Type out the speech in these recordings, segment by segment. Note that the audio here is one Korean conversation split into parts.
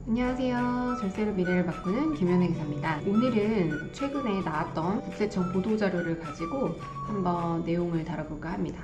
안녕하세요. 절세로 미래를 바꾸는 김연애 기자입니다. 오늘은 최근에 나왔던 국세청 보도자료를 가지고 한번 내용을 다뤄볼까 합니다.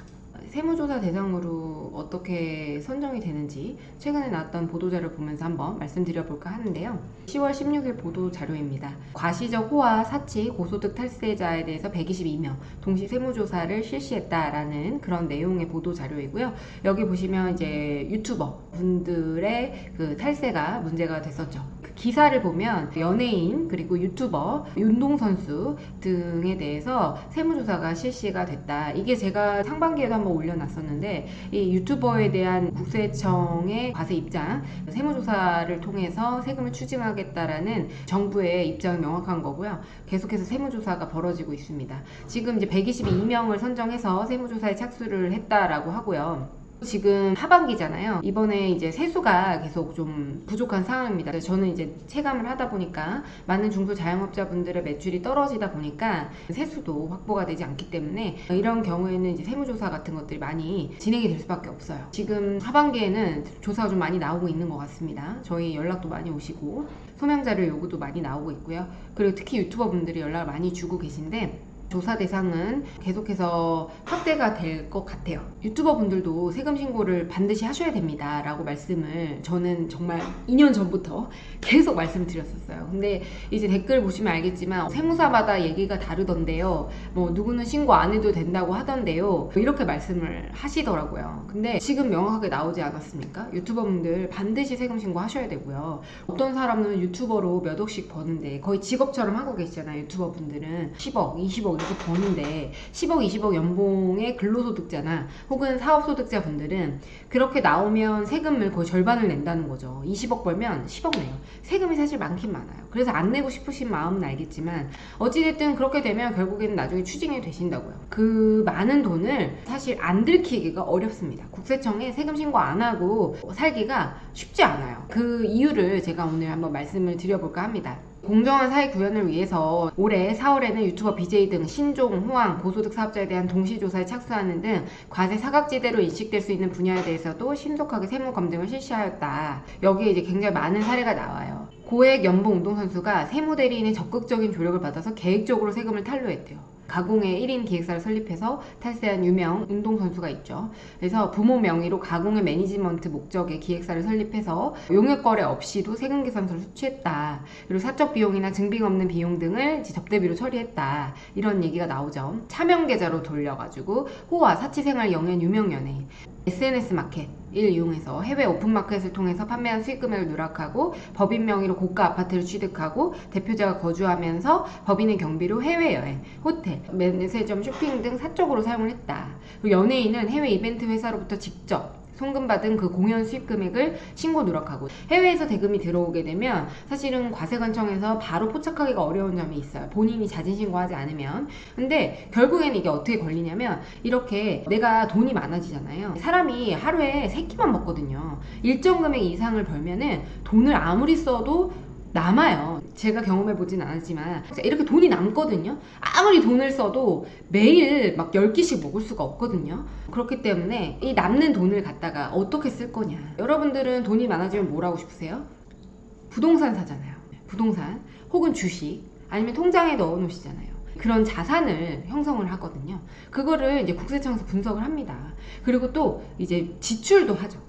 세무조사 대상으로 어떻게 선정이 되는지 최근에 나왔던 보도자료를 보면서 한번 말씀드려볼까 하는데요. 10월 16일 보도자료입니다. 과시적 호화, 사치, 고소득 탈세자에 대해서 122명 동시 세무조사를 실시했다라는 그런 내용의 보도자료이고요. 여기 보시면 이제 유튜버 분들의 그 탈세가 문제가 됐었죠. 그 기사를 보면 연예인 그리고 유튜버, 운동선수 등에 대해서 세무조사가 실시가 됐다. 이게 제가 상반기에도 한번 올려놨었는데 이 유튜버에 대한 국세청의 과세 입장, 세무조사를 통해서 세금을 추징하겠다라는 정부의 입장이 명확한 거고요. 계속해서 세무조사가 벌어지고 있습니다. 지금 이제 122명을 선정해서 세무조사에 착수를 했다라고 하고요. 지금 하반기잖아요. 이번에 이제 세수가 계속 좀 부족한 상황입니다. 저는 이제 체감을 하다 보니까 많은 중소자영업자분들의 매출이 떨어지다 보니까 세수도 확보가 되지 않기 때문에 이런 경우에는 이제 세무조사 같은 것들이 많이 진행이 될 수밖에 없어요. 지금 하반기에는 조사가 좀 많이 나오고 있는 것 같습니다. 저희 연락도 많이 오시고 소명자료 요구도 많이 나오고 있고요. 그리고 특히 유튜버 분들이 연락을 많이 주고 계신데 조사 대상은 계속해서 확대가 될 것 같아요. 유튜버 분들도 세금 신고를 반드시 하셔야 됩니다 라고 말씀을 저는 정말 2년 전부터 계속 말씀을 드렸었어요. 근데 이제 댓글 보시면 알겠지만 세무사마다 얘기가 다르던데요, 뭐 누구는 신고 안 해도 된다고 하던데요, 이렇게 말씀을 하시더라고요. 근데 지금 명확하게 나오지 않았습니까? 유튜버 분들 반드시 세금 신고 하셔야 되고요. 어떤 사람은 유튜버로 몇 억씩 버는데 거의 직업처럼 하고 계시잖아요. 유튜버 분들은 10억, 20억 이렇게 버는데 10억, 20억 연봉의 근로소득자나 혹은 사업소득자 분들은 그렇게 나오면 세금을 거의 절반을 낸다는 거죠. 20억 벌면 10억 내요. 세금이 사실 많긴 많아요. 그래서 안 내고 싶으신 마음은 알겠지만 어찌됐든 그렇게 되면 결국에는 나중에 추징이 되신다고요. 그 많은 돈을 사실 안 들키기가 어렵습니다. 국세청에 세금 신고 안 하고 살기가 쉽지 않아요. 그 이유를 제가 오늘 한번 말씀을 드려볼까 합니다. 공정한 사회 구현을 위해서 올해 4월에는 유튜버 BJ 등 신종, 호황, 고소득 사업자에 대한 동시조사에 착수하는 등 과세 사각지대로 인식될 수 있는 분야에 대해서도 신속하게 세무 검증을 실시하였다. 여기에 이제 굉장히 많은 사례가 나와요. 고액 연봉 운동선수가 세무대리인의 적극적인 조력을 받아서 계획적으로 세금을 탈루했대요. 가공의 1인 기획사를 설립해서 탈세한 유명 운동선수가 있죠. 그래서 부모 명의로 가공의 매니지먼트 목적의 기획사를 설립해서 용역거래 없이도 세금 계산서를 수취했다. 그리고 사적 비용이나 증빙 없는 비용 등을 접대비로 처리했다. 이런 얘기가 나오죠. 차명 계좌로 돌려가지고 호화, 사치생활 영위한 유명 연예인, SNS 마켓 을 이용해서 해외 오픈마켓을 통해서 판매한 수익금액을 누락하고 법인 명의로 고가 아파트를 취득하고 대표자가 거주하면서 법인의 경비로 해외여행, 호텔, 면세점, 쇼핑 등 사적으로 사용을 했다. 그리고 연예인은 해외 이벤트 회사로부터 직접 송금받은 그 공연 수익 금액을 신고 누락하고, 해외에서 대금이 들어오게 되면 사실은 과세관청에서 바로 포착하기가 어려운 점이 있어요. 본인이 자진 신고하지 않으면. 근데 결국에는 이게 어떻게 걸리냐면, 이렇게 내가 돈이 많아지잖아요. 사람이 하루에 3끼만 먹거든요. 일정 금액 이상을 벌면은 돈을 아무리 써도 남아요. 제가 경험해 보진 않았지만 이렇게 돈이 남거든요. 아무리 돈을 써도 매일 막 10끼씩 먹을 수가 없거든요. 그렇기 때문에 이 남는 돈을 갖다가 어떻게 쓸 거냐. 여러분들은 돈이 많아지면 뭘 하고 싶으세요? 부동산 사잖아요. 부동산 혹은 주식, 아니면 통장에 넣어 놓으시잖아요. 그런 자산을 형성을 하거든요. 그거를 이제 국세청에서 분석을 합니다. 그리고 또 이제 지출도 하죠.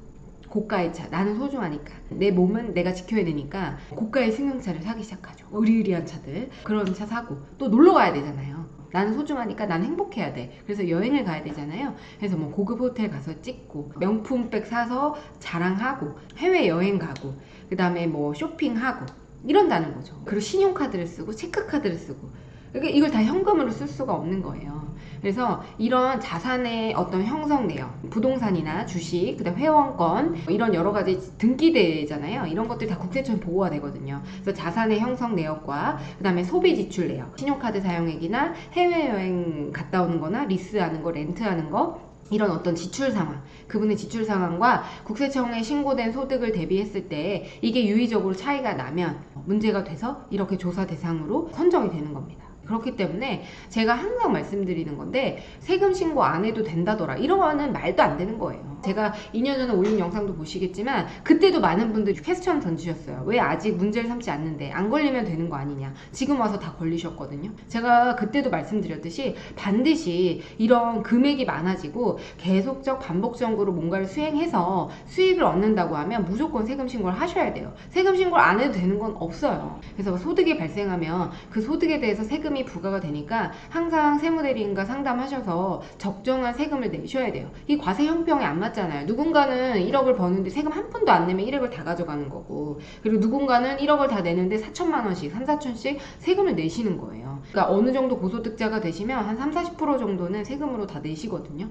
고가의 차, 나는 소중하니까, 내 몸은 내가 지켜야 되니까 고가의 승용차를 사기 시작하죠. 의리의리한 차들, 그런 차 사고, 또 놀러 가야 되잖아요. 나는 소중하니까 난 행복해야 돼. 그래서 여행을 가야 되잖아요. 그래서 뭐 고급 호텔 가서 찍고, 명품백 사서 자랑하고, 해외여행 가고, 그 다음에 뭐 쇼핑하고 이런다는 거죠. 그리고 신용카드를 쓰고 체크카드를 쓰고, 이걸 다 현금으로 쓸 수가 없는 거예요. 그래서 이런 자산의 어떤 형성 내역, 부동산이나 주식, 그다음 회원권, 이런 여러 가지 등기되잖아요. 이런 것들이 다 국세청에 보고가 되거든요. 그래서 자산의 형성 내역과 그다음에 소비 지출 내역, 신용카드 사용액이나 해외여행 갔다 오는 거나 리스하는 거, 렌트하는 거, 이런 어떤 지출 상황, 그분의 지출 상황과 국세청에 신고된 소득을 대비했을 때 이게 유의적으로 차이가 나면 문제가 돼서 이렇게 조사 대상으로 선정이 되는 겁니다. 그렇기 때문에 제가 항상 말씀드리는 건데, 세금 신고 안 해도 된다더라, 이런 거는 말도 안 되는 거예요. 제가 2년 전에 올린 영상도 보시겠지만 그때도 많은 분들이 퀘스천 던지셨어요. 왜 아직 문제를 삼지 않는데 안 걸리면 되는 거 아니냐. 지금 와서 다 걸리셨거든요. 제가 그때도 말씀드렸듯이 반드시 이런 금액이 많아지고 계속적 반복적으로 뭔가를 수행해서 수익을 얻는다고 하면 무조건 세금 신고를 하셔야 돼요. 세금 신고를 안 해도 되는 건 없어요. 그래서 소득이 발생하면 그 소득에 대해서 세금이 부과가 되니까 항상 세무대리인과 상담하셔서 적정한 세금을 내셔야 돼요. 이 과세 형평에 안 맞잖아요. 누군가는 1억을 버는데 세금 한 푼도 안 내면 1억을 다 가져가는 거고, 그리고 누군가는 1억을 다 내는데 4천만 원씩 3, 4천씩 세금을 내시는 거예요. 그러니까 어느 정도 고소득자가 되시면 한 3, 40% 정도는 세금으로 다 내시거든요.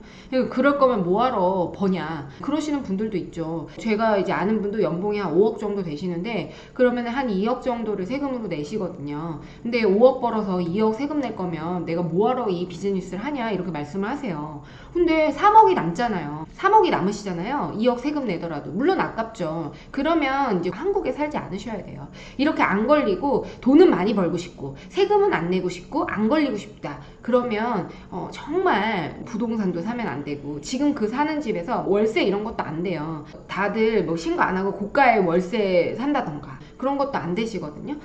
그럴 거면 뭐하러 버냐 그러시는 분들도 있죠. 제가 이제 아는 분도 연봉이 한 5억 정도 되시는데 그러면 한 2억 정도를 세금으로 내시거든요. 근데 5억 벌어서 2억 세금 낼 거면 내가 뭐하러 이 비즈니스를 하냐 이렇게 말씀을 하세요. 근데 3억이 남잖아요. 3억이 남으시잖아요. 2억 세금 내더라도 물론 아깝죠. 그러면 이제 한국에 살지 않으셔야 돼요. 이렇게 안 걸리고 돈은 많이 벌고 싶고 세금은 안 내고 싶고 안 걸리고 싶다. 그러면 정말 부동산도 사면 안 되고 지금 그 사는 집에서 월세 이런 것도 안 돼요. 다들 뭐 신고 안 하고 고가의 월세 산다던가 그런 것도 안 되시거든요.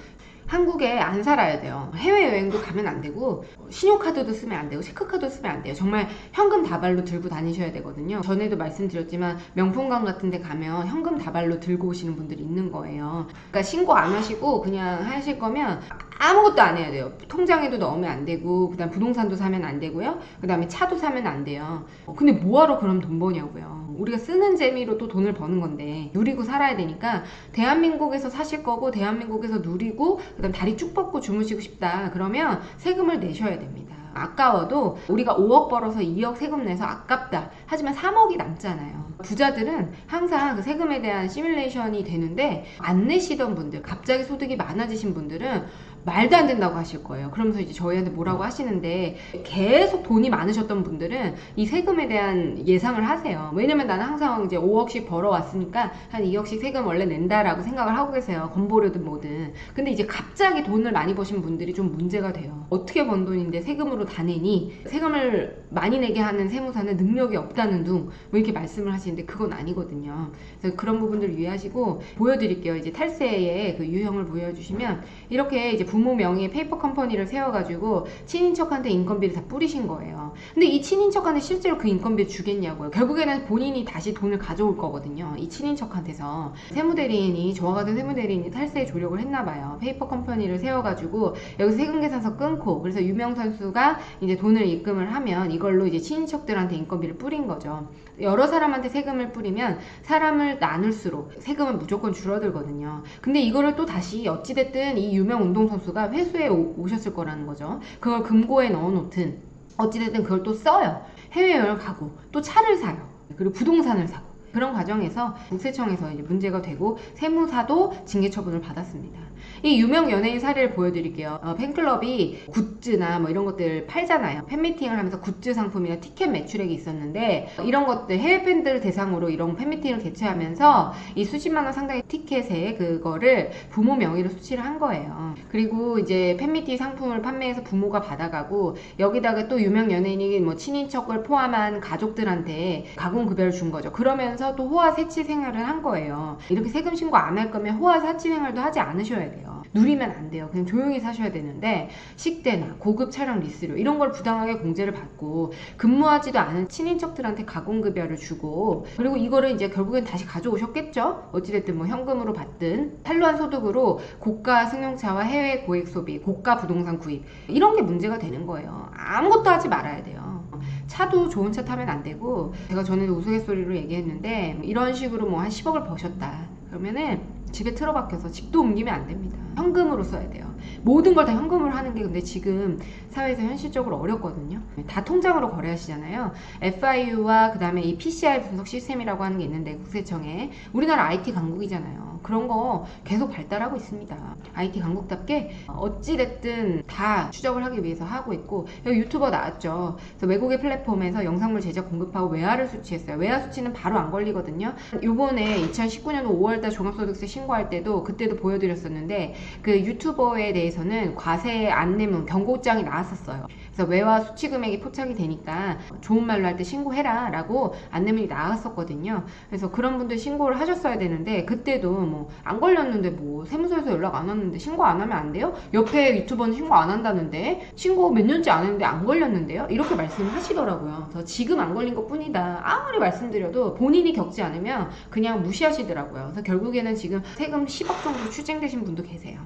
한국에 안 살아야 돼요. 해외여행도 가면 안 되고 신용카드도 쓰면 안 되고 체크카드도 쓰면 안 돼요. 정말 현금 다발로 들고 다니셔야 되거든요. 전에도 말씀드렸지만 명품관 같은 데 가면 현금 다발로 들고 오시는 분들이 있는 거예요. 그러니까 신고 안 하시고 그냥 하실 거면 아무것도 안 해야 돼요. 통장에도 넣으면 안 되고 그다음 부동산도 사면 안 되고요. 그다음에 차도 사면 안 돼요. 근데 뭐하러 그럼 돈 버냐고요. 우리가 쓰는 재미로 또 돈을 버는 건데 누리고 살아야 되니까 대한민국에서 사실 거고 대한민국에서 누리고 그다음 다리 쭉 뻗고 주무시고 싶다 그러면 세금을 내셔야 됩니다. 아까워도 우리가 5억 벌어서 2억 세금 내서 아깝다 하지만 3억이 남잖아요. 부자들은 항상 그 세금에 대한 시뮬레이션이 되는데 안 내시던 분들, 갑자기 소득이 많아지신 분들은 말도 안 된다고 하실 거예요. 그러면서 이제 저희한테 뭐라고 하시는데 계속 돈이 많으셨던 분들은 이 세금에 대한 예상을 하세요. 왜냐면 나는 항상 이제 5억씩 벌어왔으니까 한 2억씩 세금 원래 낸다라고 생각을 하고 계세요. 건보료든 뭐든. 근데 이제 갑자기 돈을 많이 버신 분들이 좀 문제가 돼요. 어떻게 번 돈인데 세금으로 다 내니? 세금을 많이 내게 하는 세무사는 능력이 없다는 둥 뭐 이렇게 말씀을 하시는데 그건 아니거든요. 그래서 그런 부분들을 유의하시고 보여드릴게요. 이제 탈세의 그 유형을 보여주시면 이렇게 이제 부모 명의의 페이퍼 컴퍼니를 세워가지고 친인척한테 인건비를 다 뿌리신 거예요. 근데 이 친인척한테 실제로 그 인건비를 주겠냐고요. 결국에는 본인이 다시 돈을 가져올 거거든요. 이 친인척한테서. 세무대리인이 저와 같은 세무대리인이 탈세에 조력을 했나봐요. 페이퍼 컴퍼니를 세워가지고 여기서 세금계산서 끊고 그래서 유명선수가 이제 돈을 입금을 하면 이걸로 이제 친인척들한테 인건비를 뿌린 거죠. 여러 사람한테 세금을 뿌리면 사람을 나눌수록 세금은 무조건 줄어들거든요. 근데 이거를 또 다시 어찌됐든 이 유명 운동선수가 회수해 오셨을 거라는 거죠. 그걸 금고에 넣어놓든 어찌됐든 그걸 또 써요. 해외여행을 가고 또 차를 사요. 그리고 부동산을 사고 그런 과정에서 국세청에서 이제 문제가 되고 세무사도 징계 처분을 받았습니다. 이 유명 연예인 사례를 보여드릴게요. 팬클럽이 굿즈나 뭐 이런 것들 팔잖아요. 팬미팅을 하면서 굿즈 상품이나 티켓 매출액이 있었는데 이런 것들 해외 팬들 대상으로 이런 팬미팅을 개최하면서 이 수십만 원 상당의 티켓에 그거를 부모 명의로 수취를 한 거예요. 그리고 이제 팬미팅 상품을 판매해서 부모가 받아가고 여기다가 또 유명 연예인이 뭐 친인척을 포함한 가족들한테 가공급여를 준 거죠. 그러면서 또 호화 세치 생활을 한 거예요. 이렇게 세금 신고 안 할 거면 호화 세치 생활도 하지 않으셔야 돼요. 누리면 안 돼요. 그냥 조용히 사셔야 되는데 식대나 고급 차량 리스료 이런 걸 부당하게 공제를 받고 근무하지도 않은 친인척들한테 가공급여를 주고 그리고 이거를 이제 결국엔 다시 가져오셨겠죠. 어찌됐든 뭐 현금으로 받든 탄로한 소득으로 고가 승용차와 해외 고액 소비, 고가 부동산 구입 이런 게 문제가 되는 거예요. 아무것도 하지 말아야 돼요. 차도 좋은 차 타면 안 되고 제가 전에도 우스갯소리로 얘기했는데 이런 식으로 뭐 한 10억을 버셨다 그러면은 집에 틀어박혀서 집도 옮기면 안 됩니다. 현금으로 써야 돼요. 모든 걸 다 현금으로 하는 게 근데 지금 사회에서 현실적으로 어렵거든요. 다 통장으로 거래하시잖아요. FIU와 그 다음에 이 PCI 분석 시스템이라고 하는 게 있는데 국세청에 우리나라 IT 강국이잖아요. 그런 거 계속 발달하고 있습니다. IT 강국답게 어찌됐든 다 추적을 하기 위해서 하고 있고, 여기 유튜버 나왔죠. 그래서 외국의 플랫폼에서 영상물 제작 공급하고 외화를 수취했어요. 외화 수취는 바로 안 걸리거든요. 요번에 2019년 5월달 종합소득세 신고할 때도 그때도 보여드렸었는데, 그 유튜버에 대해서는 과세 안내문 경고장이 나왔었어요. 그래서 외화 수취 금액이 포착이 되니까 좋은 말로 할 때 신고해라 라고 안내문이 나왔었거든요. 그래서 그런 분들 신고를 하셨어야 되는데, 그때도 뭐 안 걸렸는데 뭐 세무서에서 연락 안 왔는데 신고 안 하면 안 돼요? 옆에 유튜버는 신고 안 한다는데, 신고 몇 년째 안 했는데 안 걸렸는데요? 이렇게 말씀을 하시더라고요. 그래서 지금 안 걸린 것 뿐이다, 아무리 말씀드려도 본인이 겪지 않으면 그냥 무시하시더라고요. 그래서 결국에는 지금 세금 10억 정도 추징되신 분도 계세요.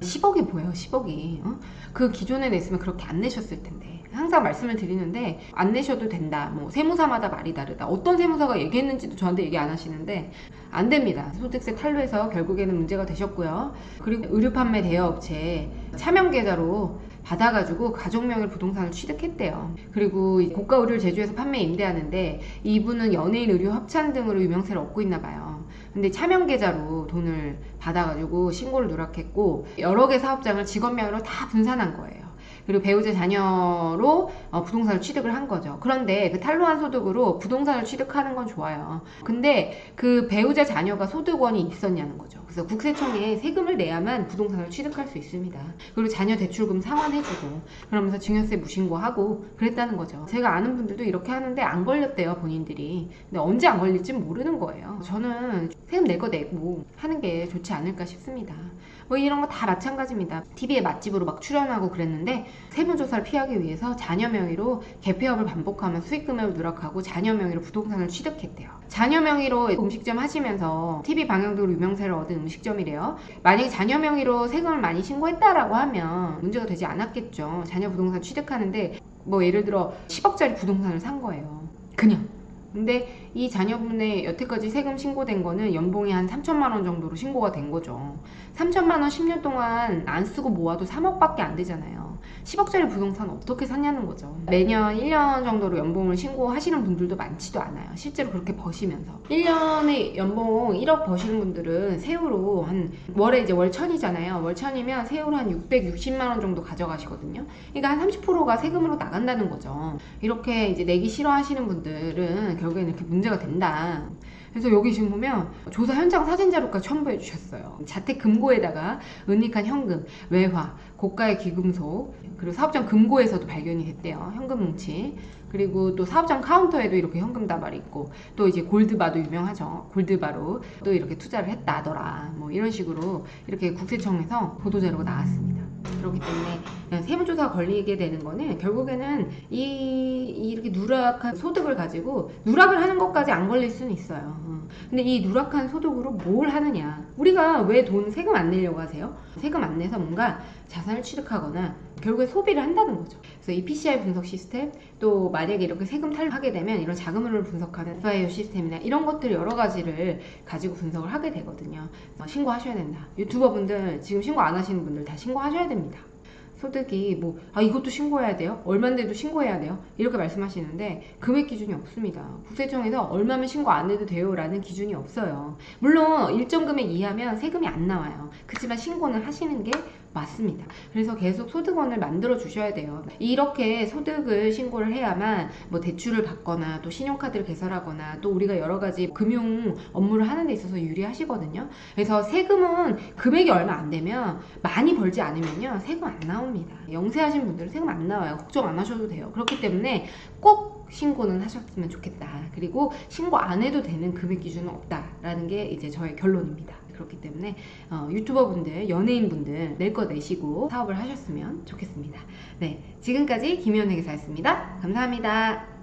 10억이 뭐예요, 10억이. 그 기존에 냈으면 그렇게 안 내셨을 텐데. 항상 말씀을 드리는데, 안 내셔도 된다, 뭐 세무사마다 말이 다르다, 어떤 세무사가 얘기했는지도 저한테 얘기 안 하시는데 안 됩니다. 소득세 탈루해서 결국에는 문제가 되셨고요. 그리고 의류 판매 대여업체 차명 계좌로 받아가지고 가족명의 부동산을 취득했대요. 그리고 고가 의류를 제조해서 판매 임대하는데, 이분은 연예인 의류 협찬 등으로 유명세를 얻고 있나 봐요. 근데 차명 계좌로 돈을 받아가지고 신고를 누락했고, 여러 개 사업장을 직원명으로 다 분산한 거예요. 그리고 배우자 자녀로 부동산을 취득을 한 거죠. 그런데 그 탈루한 소득으로 부동산을 취득하는 건 좋아요. 근데 그 배우자 자녀가 소득원이 있었냐는 거죠. 그래서 국세청에 세금을 내야만 부동산을 취득할 수 있습니다. 그리고 자녀 대출금 상환해주고, 그러면서 증여세 무신고하고 그랬다는 거죠. 제가 아는 분들도 이렇게 하는데 안 걸렸대요, 본인들이. 근데 언제 안 걸릴지 모르는 거예요. 저는 세금 낼 거 내고 하는 게 좋지 않을까 싶습니다. 뭐 이런 거 다 마찬가지입니다. TV에 맛집으로 막 출연하고 그랬는데, 세무조사를 피하기 위해서 자녀 명의로 개폐업을 반복하면 수익금액을 누락하고 자녀 명의로 부동산을 취득했대요. 자녀 명의로 음식점 하시면서 TV 방영으로 유명세를 얻은 음식점이래요. 만약에 자녀 명의로 세금을 많이 신고했다라고 하면 문제가 되지 않았겠죠. 자녀 부동산 취득하는데 뭐 예를 들어 10억짜리 부동산을 산 거예요, 그냥. 근데 이 자녀분의 여태까지 세금 신고된 거는 연봉이 한 3천만 원 정도로 신고가 된 거죠. 3천만 원 10년 동안 안 쓰고 모아도 3억밖에 안 되잖아요. 10억짜리 부동산 어떻게 샀냐는 거죠. 매년 1년 정도로 연봉을 신고하시는 분들도 많지도 않아요. 실제로 그렇게 버시면서 1년에 연봉 1억 버시는 분들은 세후로 한 월에 이제 월 1000이잖아요. 월 1000이면 세후로 한 660만 원 정도 가져가시거든요. 그러니까 한 30%가 세금으로 나간다는 거죠. 이렇게 이제 내기 싫어하시는 분들은 결국에는 이렇게 문제가 된다. 그래서 여기 지금 보면 조사 현장 사진 자료까지 첨부해 주셨어요. 자택 금고에다가 은닉한 현금, 외화, 고가의 귀금속, 그리고 사업장 금고에서도 발견이 됐대요, 현금 뭉치. 그리고 또 사업장 카운터에도 이렇게 현금 다발이 있고, 또 이제 골드바도 유명하죠. 골드바로 또 이렇게 투자를 했다더라, 뭐 이런 식으로 이렇게 국세청에서 보도자료가 나왔습니다. 그렇기 때문에 세무조사 걸리게 되는 거는 결국에는 이렇게 누락한 소득을 가지고 누락을 하는 것까지 안 걸릴 수는 있어요. 근데 이 누락한 소득으로 뭘 하느냐, 우리가 왜 돈 세금 안 내려고 하세요? 세금 안 내서 뭔가 자산을 취득하거나 결국에 소비를 한다는 거죠. 그래서 이 PCI 분석 시스템, 또 만약에 이렇게 세금 탈루하게 되면 이런 자금을 분석하는 FIO 시스템이나 이런 것들 여러 가지를 가지고 분석을 하게 되거든요. 신고하셔야 된다. 유튜버 분들 지금 신고 안 하시는 분들 다 신고하셔야 됩니다. 소득이 뭐 이것도 신고해야 돼요? 얼마인데도 신고해야 돼요? 이렇게 말씀하시는데 금액 기준이 없습니다. 국세청에서 얼마면 신고 안 해도 돼요 라는 기준이 없어요. 물론 일정 금액 이하면 세금이 안 나와요. 그렇지만 신고는 하시는 게 맞습니다. 그래서 계속 소득원을 만들어 주셔야 돼요. 이렇게 소득을 신고를 해야만 뭐 대출을 받거나 또 신용카드를 개설하거나 또 우리가 여러 가지 금융 업무를 하는 데 있어서 유리하시거든요. 그래서 세금은 금액이 얼마 안 되면, 많이 벌지 않으면요 세금 안 나옵니다. 영세하신 분들은 세금 안 나와요. 걱정 안 하셔도 돼요. 그렇기 때문에 꼭 신고는 하셨으면 좋겠다. 그리고 신고 안 해도 되는 금액 기준은 없다라는 게 이제 저의 결론입니다. 그렇기 때문에 유튜버 분들, 연예인 분들 낼 거 내시고 사업을 하셨으면 좋겠습니다. 네, 지금까지 김희연 회계사였습니다. 감사합니다.